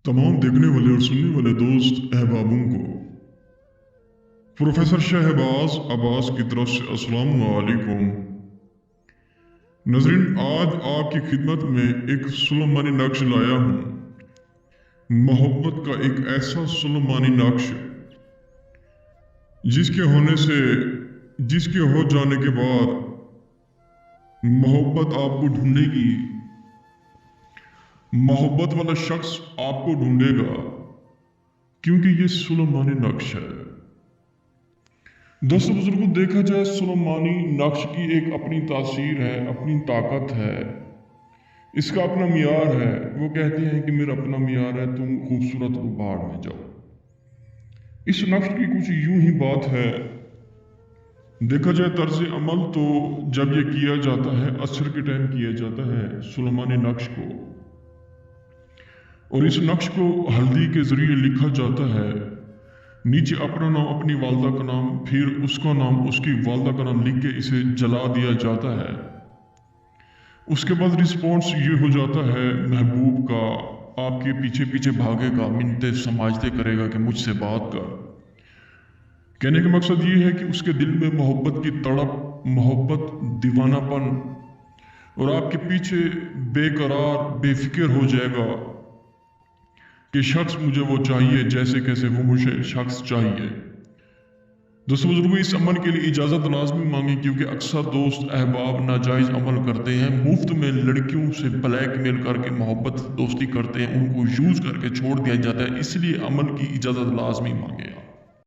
तमाम देखने वाले और सुनने वाले दोस्त अहबाबों को प्रोफेसर शहबाज अब्बास की तरफ से अस्सलाम वालेकुम। नजरीन, आज आपकी खिदमत में एक सुलेमानी नक्श लाया हूँ। मोहब्बत का एक ऐसा सुलेमानी नक्श जिसके हो जाने के बाद मोहब्बत आपको ढूंढेगी, मोहब्बत वाला शख्स आपको ढूंढेगा, क्योंकि ये सुलेमानी नक्श है। दोस्तों बुजुर्गों, देखा जाए सुलेमानी नक्श की एक अपनी तासीर है, अपनी ताकत है, इसका अपना मियार है। वो कहते हैं कि मेरा अपना मियार है, तुम खूबसूरत तो बाहर में जाओ। इस नक्श की कुछ यूं ही बात है। देखा जाए तर्ज अमल तो जब ये किया जाता है, असर के टाइम किया जाता है सुलेमानी नक्श को, और इस नक्श को हल्दी के जरिए लिखा जाता है। नीचे अपना नाम, अपनी वालदा का नाम, फिर उसका नाम, उसकी वालदा का नाम लिख के इसे जला दिया जाता है। उसके बाद रिस्पॉन्स ये हो जाता है महबूब का, आपके पीछे पीछे भागेगा, मिन्नतें समाजते करेगा कि मुझसे बात कर। कहने का मकसद ये है कि उसके दिल में मोहब्बत की तड़प, मोहब्बत, दीवानापन, और आपके पीछे बेकरार, बेफिक्र हो जाएगा कि शख्स मुझे वो चाहिए, जैसे कैसे वो मुझे शख्स चाहिए। दोस्तों बुजुर्गों, इस अमल के लिए इजाज़त लाजमी मांगे, क्योंकि अक्सर दोस्त अहबाब नाजायज़ अमल करते हैं, मुफ्त में लड़कियों से ब्लैकमेल करके मोहब्बत दोस्ती करते हैं, उनको यूज़ करके छोड़ दिया जाता है। इसलिए अमल की इजाज़त लाजमी मांगे।